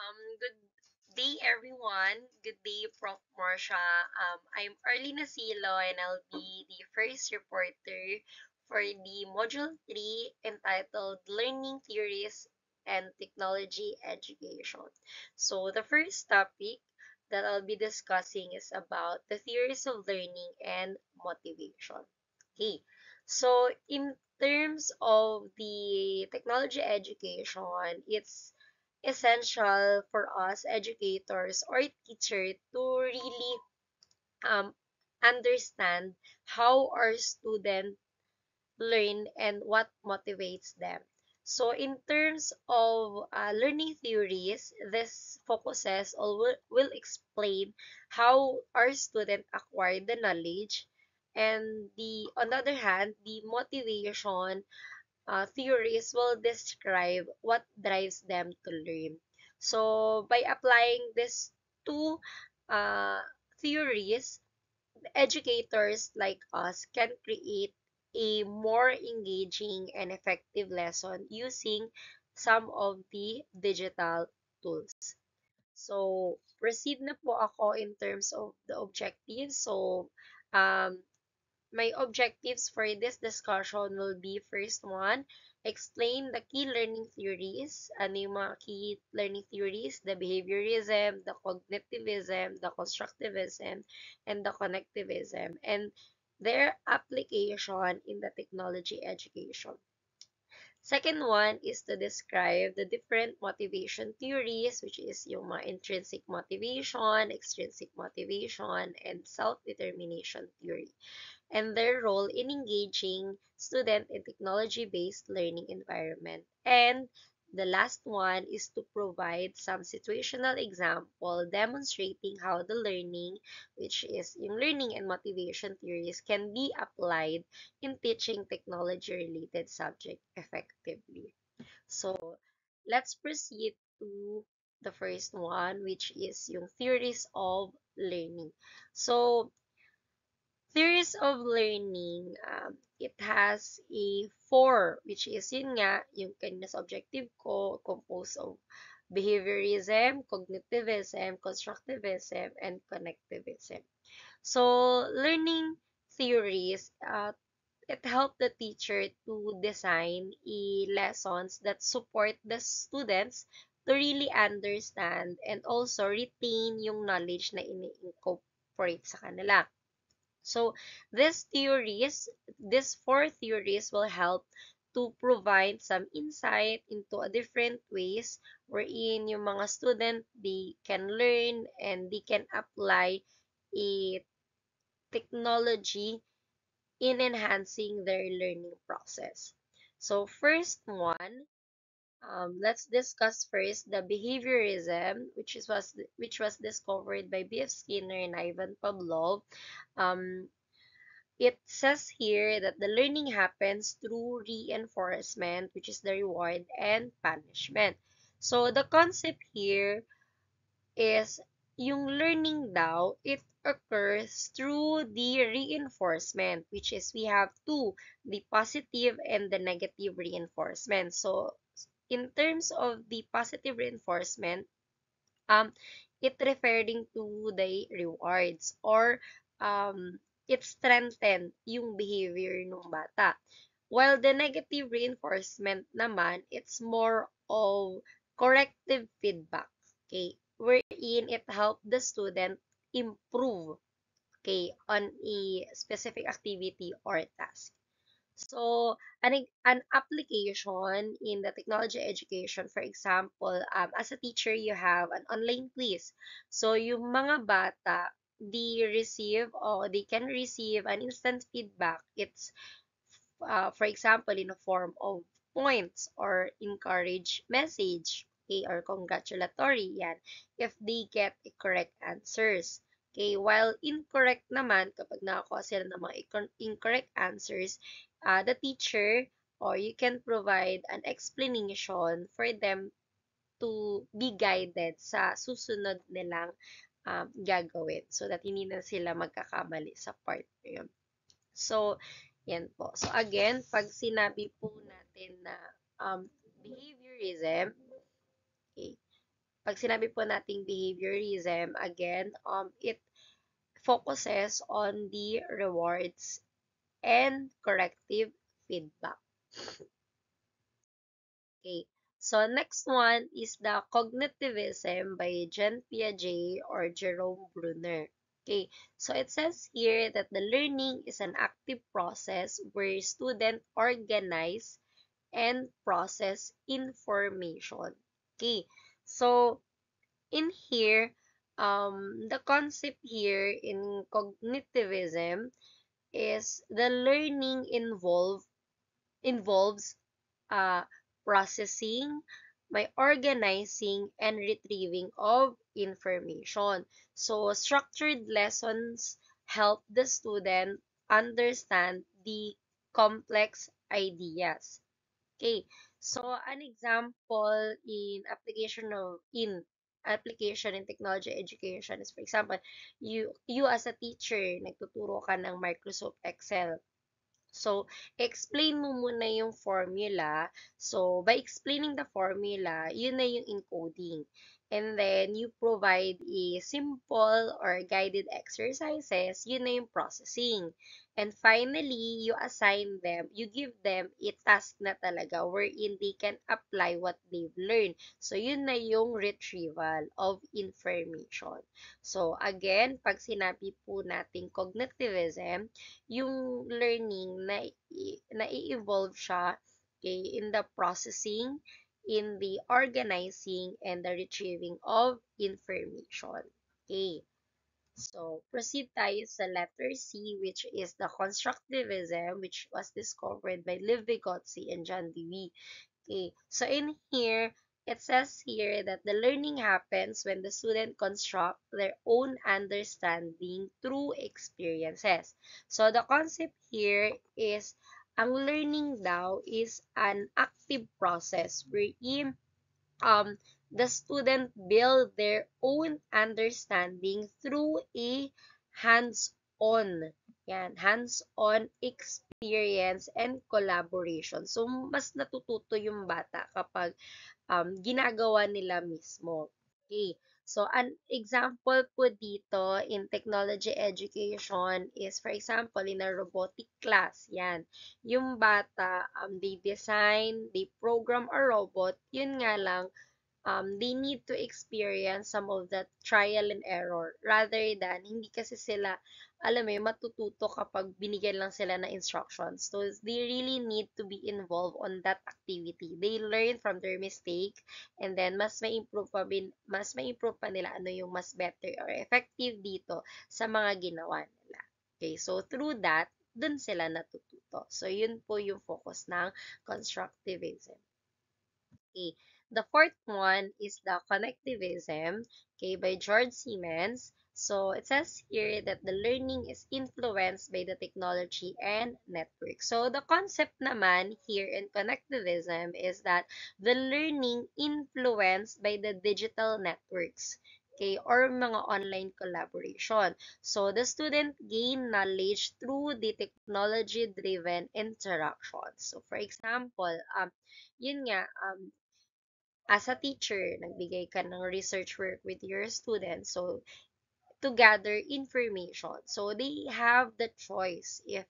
Good day, everyone. Good day, Prof. Marsha. I'm Arlene Asilo, and I'll be the first reporter for the Module 3 entitled Learning Theories and Technology Education. So, the first topic that I'll be discussing is about the theories of learning and motivation. Okay, so in terms of the technology education, it's essential for us educators or teacher to really um, understand how our student learn and what motivates them. So in terms of learning theories, this focuses or will explain how our student acquire the knowledge, and the on the other hand, the motivation theories will describe what drives them to learn. So, by applying these two uh, theories, educators like us can create a more engaging and effective lesson using some of the digital tools. So, proceed na po ako in terms of the objectives. So, um, my objectives for this discussion will be: first one, explain the key learning theories. Ano yung mga key learning theories? The behaviorism, the cognitivism, the constructivism, and the connectivism, and their application in the technology education. Second one is to describe the different motivation theories, which is yung mga intrinsic motivation, extrinsic motivation, and self-determination theory, and their role in engaging student in technology-based learning environment. And the last one is to provide some situational example demonstrating how the learning, which is yung learning and motivation theories, can be applied in teaching technology-related subject effectively. So, let's proceed to the first one, which is yung theories of learning. So, theories of learning, it has a four, which is yun nga, yung kanina sa objective ko, composed of behaviorism, cognitivism, constructivism, and connectivism. So, learning theories, it helped the teacher to design lessons that support the students to really understand and also retain yung knowledge na ini-incorporate sa kanila. So these four theories will help to provide some insight into a different ways wherein yung mga student, they can learn and they can apply a technology in enhancing their learning process. So first one, let's discuss first the behaviorism, which was discovered by B.F. Skinner and Ivan Pavlov. Um, It says here that the learning happens through reinforcement, which is the reward, and punishment. So the concept here is yung learning daw, it occurs through the reinforcement, which is we have two, the positive and the negative reinforcement. So in terms of the positive reinforcement, um, it referring to the rewards, or it strengthen yung behavior ng bata. While the negative reinforcement naman, it's more of corrective feedback, okay, wherein it help the student improve, okay, on a specific activity or task. So, an application in the technology education, for example, as a teacher, you have an online quiz. So, yung mga bata, they can receive an instant feedback. It's, for example, in a form of points or encourage message, okay, or congratulatory, yan, if they get a correct answers. Okay, while incorrect naman, kapag nakakuha sila ng mga incorrect answers, the teacher, or you can provide an explanation for them to be guided sa susunod nilang gagawin, so that hindi na sila magkakamali sa part na yun. So, yan po. So, again, pag sinabi po natin na behaviorism, okay, Pag sinabi po nating behaviorism, again, it focuses on the rewards and corrective feedback. Okay. So next one is the cognitivism by Jean Piaget or Jerome Bruner. Okay. So it says here that the learning is an active process where students organize and process information. Okay. So in here, the concept here in cognitivism is the learning involves uh, processing, by organizing, and retrieving of information. So, structured lessons help the student understand the complex ideas. Okay, so an example in application in technology education is, for example, you as a teacher, nagtuturo ka ng Microsoft Excel. So, explain mo muna yung formula. So, by explaining the formula, yun na yung encoding. And then, you provide a simple or guided exercises, yun na yung processing. And finally, you assign them, you give them a task na talaga wherein they can apply what they've learned. So, yun na yung retrieval of information. So, again, pag sinabi po natin cognitivism, yung learning na-evolve siya, okay, in the processing, in the organizing, and the retrieving of information. Okay. So, proceed tayo sa letter C, which is the constructivism, which was discovered by Lev Vygotsky and John Dewey. Okay, so in here, it says here that the learning happens when the student construct their own understanding through experiences. So the concept here is, ang learning daw is an active process wherein um, the student build their own understanding through a hands-on. Yan, hands-on experience and collaboration. So, mas natututo yung bata kapag ginagawa nila mismo. Okay. So, an example po dito in technology education is, for example, in a robotic class, yan. Yung bata, they design, they program a robot, yun nga lang, they need to experience some of that trial and error rather than hindi kasi sila, alam mo yun, matututo kapag binigyan lang sila ng instructions. So, they really need to be involved on that activity. They learn from their mistake and then mas ma-improve pa nila ano yung mas better or effective dito sa mga ginawa nila. Okay, so through that, dun sila natututo. So, yun po yung focus ng constructivism. Okay. The fourth one is the connectivism, okay, by George Siemens. So it says here that the learning is influenced by the technology and network. So the concept naman here in connectivism is that the learning influenced by the digital networks, okay, or mga online collaboration. So the student gain knowledge through the technology-driven interactions. So for example, yun nga, as a teacher, nagbigay ka ng research work with your students, so to gather information. So they have the choice if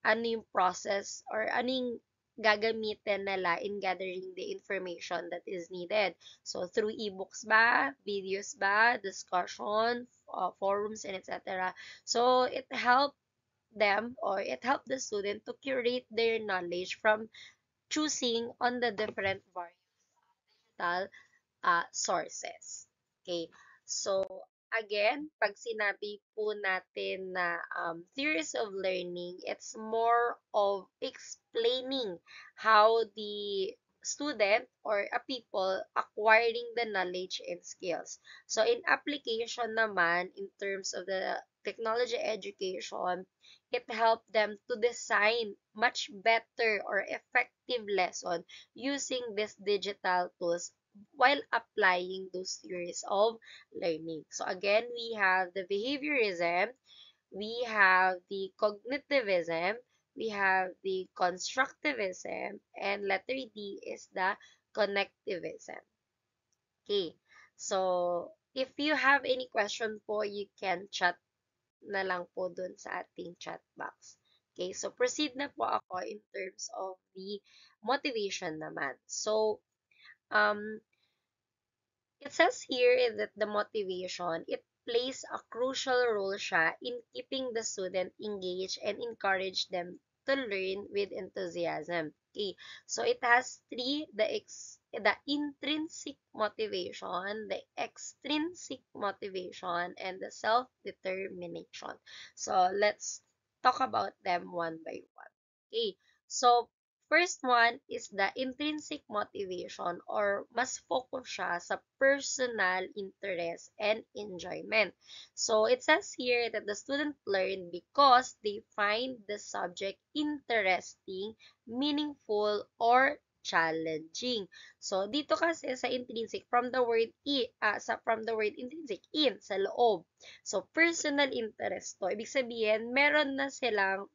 ano yung process or ano yung gagamitin nila in gathering the information that is needed. So through ebooks ba, videos ba, discussion, forums, and etc. So it helped the student to curate their knowledge from choosing on the different various sources. Okay. So, again, pag sinabi po natin na theories of learning, it's more of explaining how the student or a people acquiring the knowledge and skills. So, in application naman, in terms of the technology education, it helped them to design much better or effective lesson using these digital tools while applying those theories of learning. So again, we have the behaviorism, we have the cognitivism, we have the constructivism, and letter D is the connectivism. Okay. So, if you have any question po, you can chat na lang po dun sa ating chat box. Okay, so proceed na po ako in terms of the motivation naman. So, um, it says here that the motivation, it plays a crucial role siya in keeping the student engaged and encourage them to learn with enthusiasm. Okay, so it has three, the intrinsic motivation, the extrinsic motivation, and the self-determination. So let's talk about them one by one. Okay, so first one is the intrinsic motivation or mas focus siya sa personal interest and enjoyment. So it says here that the student learn because they find the subject interesting, meaningful, or challenging. So dito kasi sa intrinsic from the word from the word intrinsic in sa loob. So personal interest to. Ibig sabihin meron na silang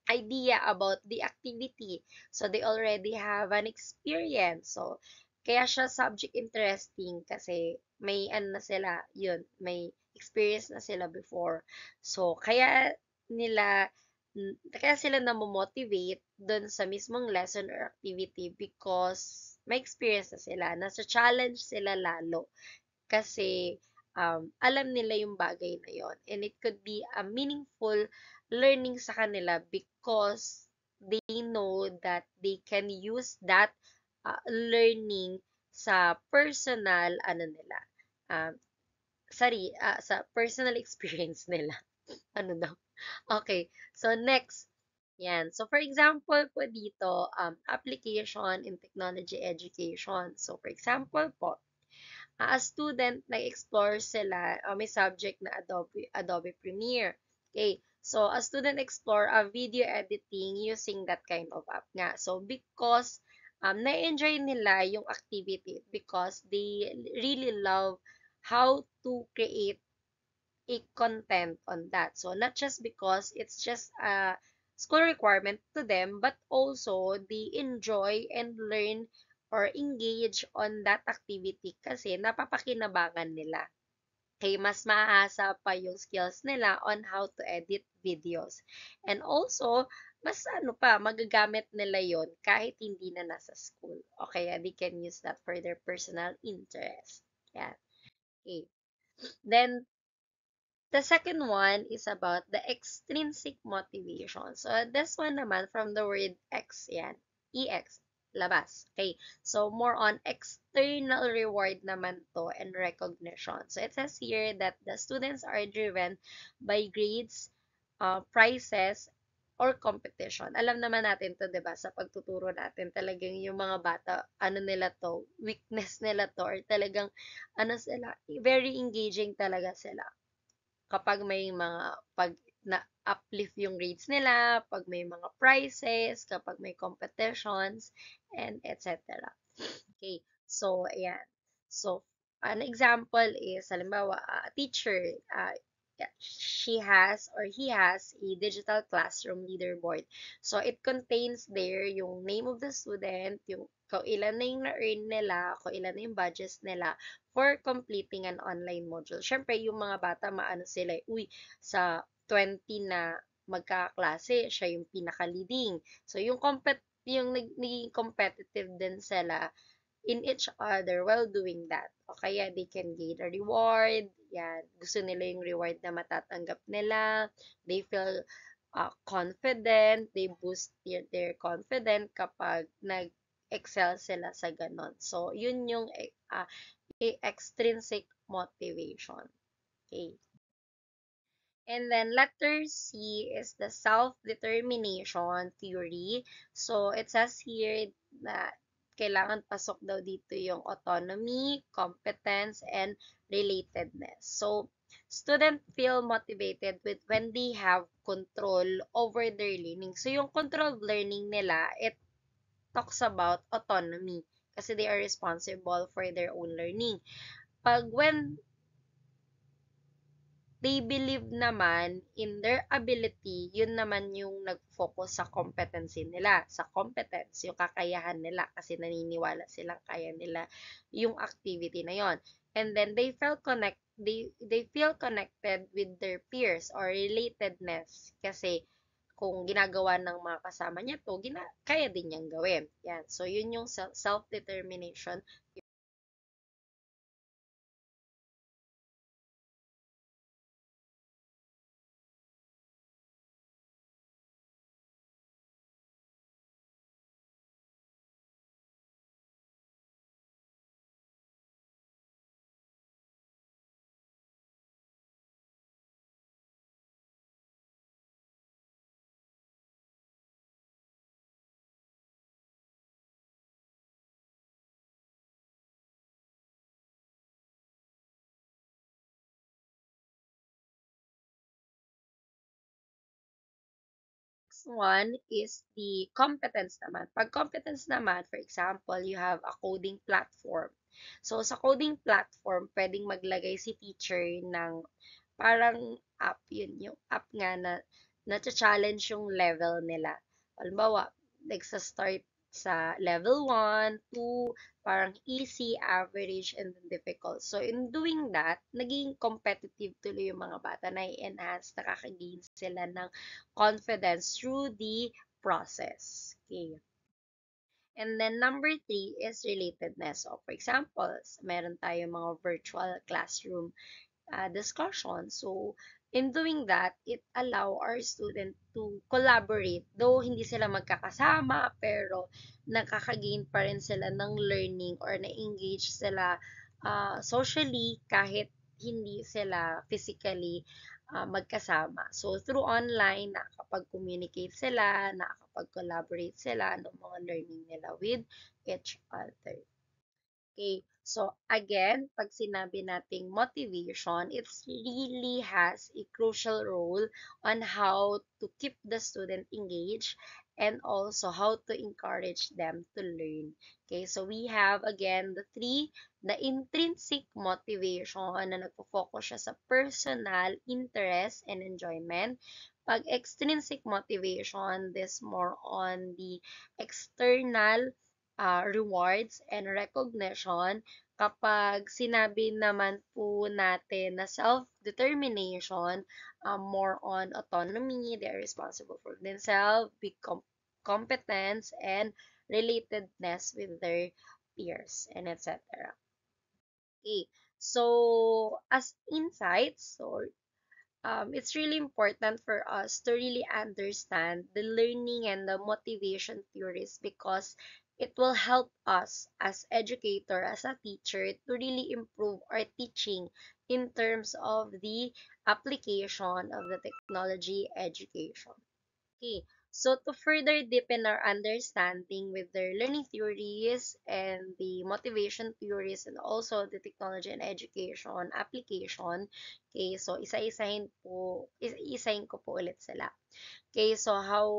idea about the activity. So, they already have an experience. So, kaya siya subject interesting kasi may ano na sila, yun, may experience na sila before. So, kaya sila na-motivate dun sa mismong lesson or activity because may experience na sila. Nasa challenge sila lalo kasi alam nila yung bagay na yon and it could be a meaningful learning sa kanila because they know that they can use that learning sa personal um, sa personal experience nila. Ano daw? Okay. So, next. Yan. So, for example po dito, application in technology education. So, for example po, as student, nag-explore sila, may subject na Adobe Premiere. Okay, so a student explore a video editing using that kind of app nga. So, because na-enjoy nila yung activity because they really love how to create a content on that. So, not just because it's just a school requirement to them, but also they enjoy and learn or engage on that activity kasi napapakinabangan nila. Kaya mas mahasa pa yung skills nila on how to edit videos. And also, mas magagamit nila yon kahit hindi na nasa school. Okay, they can use that for their personal interest. Yeah. Okay. Then, the second one is about the extrinsic motivation. So, this one naman from the word X, yan. EX, labas. Okay. So, more on external reward naman to and recognition. So, it says here that the students are driven by grades, prizes, or competition. Alam naman natin to, 'di ba? Sa pagtuturo natin, talagang yung mga bata, ano nila to, weakness nila to, or talagang, sila, very engaging talaga sila kapag may mga pag na-uplift yung grades nila, pag may mga prizes, kapag may competitions, and etc. Okay, so, ayan. So, an example is, halimbawa, a teacher, yeah, she has or he has a digital classroom leaderboard. So, it contains there yung name of the student, yung kung ilan na yung na-earn nila, kung ilan na yung budgets nila for completing an online module. Siyempre, yung mga bata, maano sila, uy, sa 20 na magkaklase, siya yung pinaka-leading. So, yung naging competitive din sila in each other while doing that. O kaya they can gain a reward. Yan. Gusto nila yung reward na matatanggap nila. They feel confident. They boost their confidence kapag nag-excel sila sa ganon. So, yun yung extrinsic motivation. Okay. And then letter C is the self-determination theory. So, it says here na kailangan pasok daw dito yung autonomy, competence, and relatedness. So, student feel motivated when they have control over their learning. So, yung control of learning nila, it talks about autonomy kasi they are responsible for their own learning. Pag when they believe naman in their ability, yun naman yung nag-focus sa competency nila, sa competence, yung kakayahan nila kasi naniniwala silang kaya nila yung activity na yon. And then they feel connected with their peers or relatedness kasi kung ginagawa ng mga kasama niya to, kaya din niyang gawin. Yan. So, yun yung self-determination. Next one is the competence naman. Pag competence naman, for example, you have a coding platform. So, sa coding platform, pwedeng maglagay si teacher ng parang app, yun, yung app nga na challenge yung level nila. Halimbawa, nagsa-start sa level 1, 2, parang easy, average, and then difficult. So, in doing that, naging competitive tuloy yung mga bata na i-enhance, nakaka-gain sila ng confidence through the process. Okay. And then number three is relatedness. So, for example, meron tayong mga virtual classroom discussion. So, in doing that, it allow our student to collaborate. Though hindi sila magkakasama, pero nakaka-gain pa rin sila ng learning or na-engage sila socially kahit hindi sila physically magkasama. So, through online, nakakapag-communicate sila, nakakapag-collaborate sila ng mga learning nila with each other. Okay. So, again, pag sinabi nating motivation, it really has a crucial role on how to keep the student engaged and also how to encourage them to learn. Okay, so we have again the three, the intrinsic motivation na nagpo-focus siya sa personal interest and enjoyment. Pag extrinsic motivation, this more on the external rewards and recognition. Kapag sinabi naman po natin na self-determination, more on autonomy, they're responsible for themselves, big competence, and relatedness with their peers, and etc. Okay, so as insights, so it's really important for us to really understand the learning and the motivation theories because it will help us as educator, as a teacher, to really improve our teaching in terms of the application of the technology education. Okay, so to further deepen our understanding with their learning theories and the motivation theories and also the technology and education application, okay, so isa-isahin ko po ulit sila. Okay, so how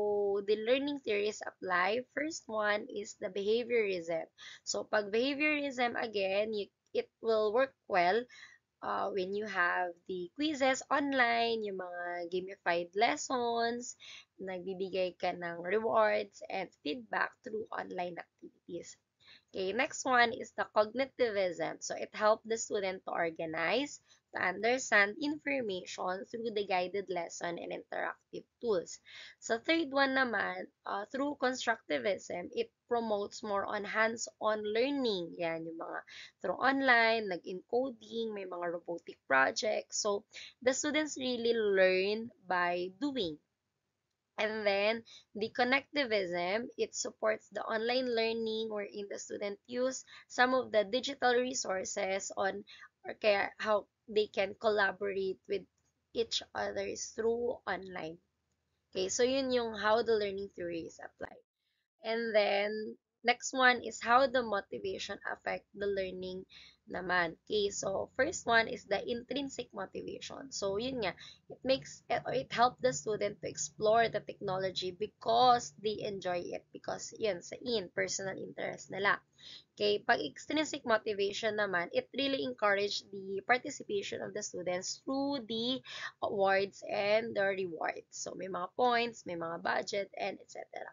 the learning theories apply, first one is the behaviorism. So pag behaviorism, again, it will work well when you have the quizzes online, yung mga gamified lessons, nagbibigay ka ng rewards and feedback through online activities. Okay, next one is the cognitivism. So it helps the student to organize, to understand information through the guided lesson and interactive tools. So third one naman, through constructivism, it promotes more on hands-on learning. Yan, yung mga through online, nag-encoding, may mga robotic projects. So the students really learn by doing. And then the connectivism, it supports the online learning wherein the student use some of the digital resources on or kaya how they can collaborate with each others through online. Okay, so yun yung how the learning theories apply. And then Next one is how the motivation affect the learning naman. Okay, so first one is the intrinsic motivation. So yun nga, it makes it, or it helps the student to explore the technology because they enjoy it, because yun sa personal interest nila. Okay, pag extrinsic motivation naman, it really encourage the participation of the students through the awards and the rewards. So may mga points, may mga budget, and etc.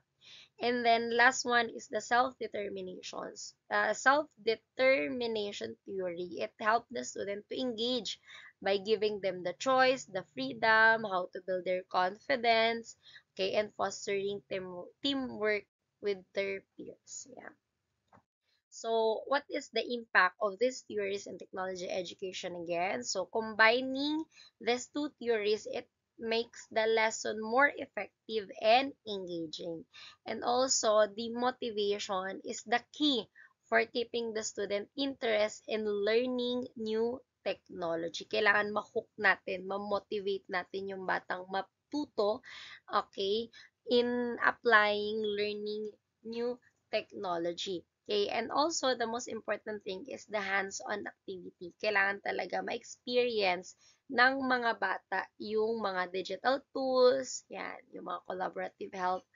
And then last one is the self-determinations. Self-determination theory, it helps the student to engage by giving them the choice, the freedom, how to build their confidence, okay, and fostering teamwork with their peers. Yeah. So, what is the impact of these theories in technology education again? So, combining these two theories, it makes the lesson more effective and engaging. And also, the motivation is the key for keeping the student interest in learning new technology. Kailangan ma-hook natin, ma-motivate natin yung batang matuto, okay, in applying, learning new technology. Okay, and also the most important thing is the hands-on activity. Kailangan talaga ma-experience ng mga bata yung mga digital tools, yan, yung mga collaborative help,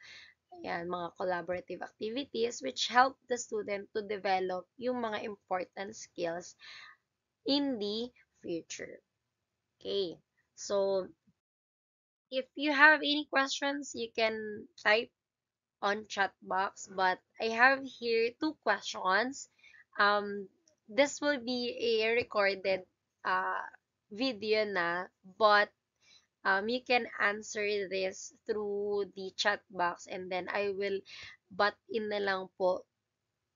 yan, mga collaborative activities which help the student to develop yung mga important skills in the future. Okay, so if you have any questions, you can type on chat box, but I have here two questions. This will be a recorded uh, video na, but you can answer this through the chat box, and then I will butt in na lang po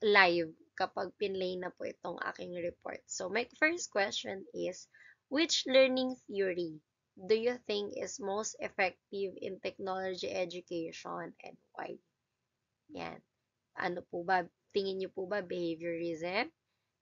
live kapag pinlay na po itong aking report. So, my first question is, which learning theory do you think is most effective in technology education and why? Yan. Ano po ba, tingin niyo po ba behaviorism?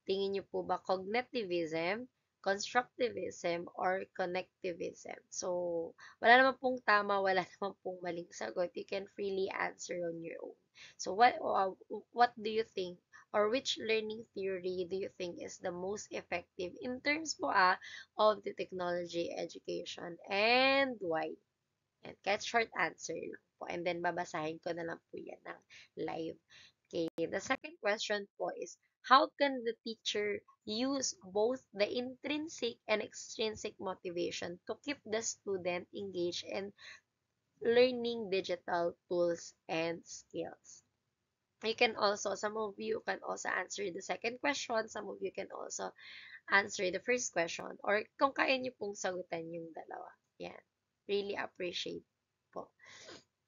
Tingin niyo po ba cognitivism, constructivism, or connectivism? So, wala naman pong tama, wala naman pong maling sagot. You can freely answer on your own. So, what do you think, or which learning theory do you think is the most effective in terms po of the technology education, and why? And kahit short answer lang po. And then, babasahin ko na lang po yan ng live. Okay, the second question po is, how can the teacher use both the intrinsic and extrinsic motivation to keep the student engaged in learning digital tools and skills? You can also, some of you can also answer the second question, some of you can also answer the first question, or kung kaya niyo pong sagutan yung dalawa. Yan. Really appreciate po.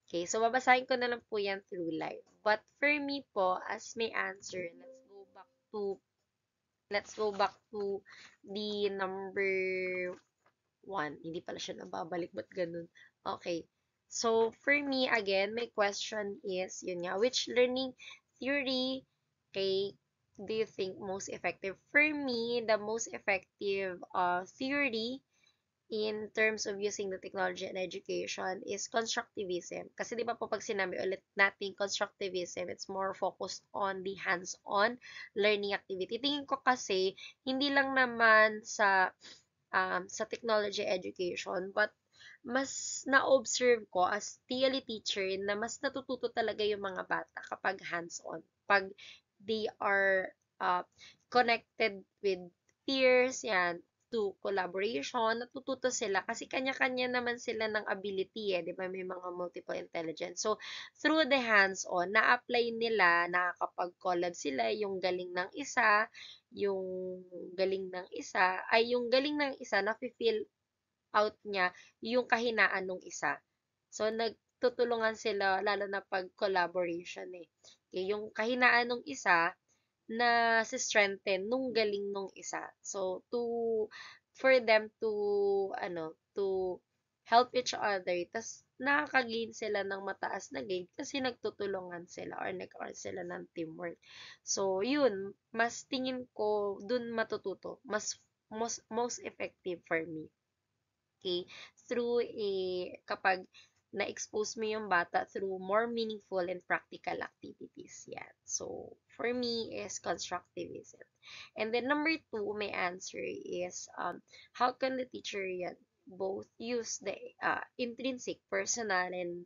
Okay, so babasahin ko na lang po yan through live. But for me po, as may answer, let's go back to the number 1. Hindi pala siya nababalik, ba't ganun? Okay. So, for me, again, my question is, yun nga, which learning theory, okay, do you think most effective? For me, the most effective theory in terms of using the technology in education is constructivism. Kasi di ba po pag sinabi ulit natin constructivism, it's more focused on the hands-on learning activity. Tingin ko kasi, hindi lang naman sa technology education, but mas na-observe ko as TLE teacher na mas natututo talaga yung mga bata kapag hands-on. Pag they are connected with peers, yan, to collaboration, natututo sila kasi kanya-kanya naman sila ng ability di ba? May mga multiple intelligence. So, through the hands-on, na-apply nila, nakakapag-collab sila, yung galing ng isa, yung yung galing ng isa, na-feel out niya yung kahinaan ng isa. So, nagtutulungan sila, lalo na pag collaboration Okay, yung kahinaan ng isa, na si strengthen nung galing nung isa. So, for them to, to help each other, tas nakaka-gain sila ng mataas na grade kasi nagtutulungan sila or nagkaroon sila ng teamwork. So, yun, mas tingin ko dun matututo. Most effective for me. Okay? Through kapag na-expose mo yung bata through more meaningful and practical activities. Yan. So, for me, is constructivism. And then number two, my answer is, how can the teacher yan both use the intrinsic, personal, and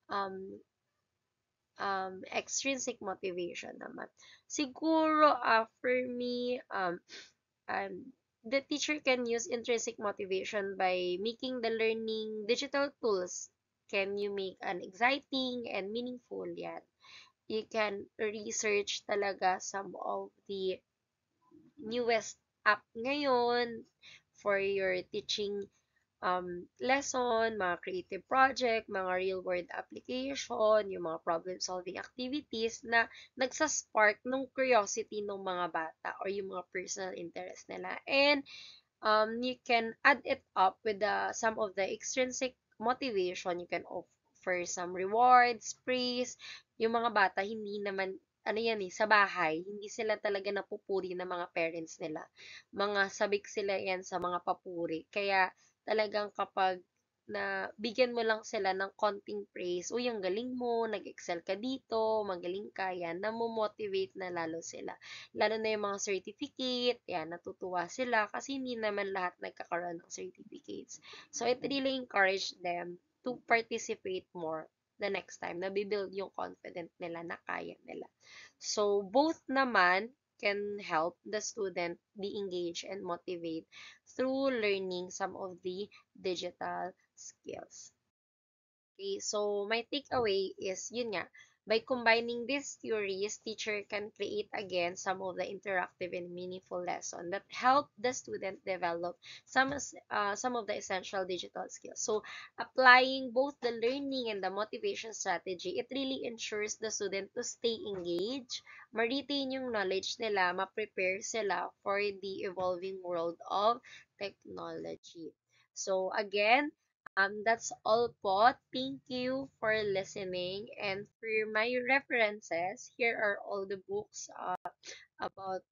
um, extrinsic motivation naman. Siguro, for me, the teacher can use intrinsic motivation by making the learning digital tools. Can you make an exciting and meaningful yan? You can research talaga some of the newest app ngayon for your teaching lesson, mga creative project, mga real-world application, yung mga problem-solving activities na nagsaspark ng curiosity ng mga bata or yung mga personal interest nila. And you can add it up with some of the extrinsic motivation. You can offer some rewards, praise. Yung mga bata, hindi naman, ano yan sa bahay, hindi sila talaga napupuri ng mga parents nila. Mga sabik sila yan sa mga papuri. Kaya, talagang kapag na bigyan mo lang sila ng konting praise, uy, ang galing mo, nag-excel ka dito, magaling ka, yan, namomotivate na lalo sila. Lalo na yung mga certificate, yan, natutuwa sila kasi hindi naman lahat nagkakaroon ng certificates. So, it really encourage them to participate more the next time. Nabibuild yung confidence nila na kaya nila. So, both naman can help the student be engaged and motivate through learning some of the digital skills. Okay, so my takeaway is, yun nga, by combining these theories, teacher can create again some of the interactive and meaningful lesson that help the student develop some of the essential digital skills. So, applying both the learning and the motivation strategy, it really ensures the student to stay engaged, ma-retain yung knowledge nila, ma-prepare sila for the evolving world of technology. So, again, that's all po. Thank you for listening. And for my references, here are all the books about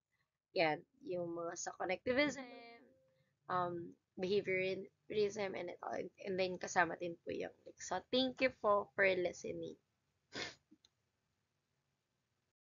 yan, yung mga sa connectivism, behaviorism, and it all. And then kasama din po yung links. So, thank you po for listening.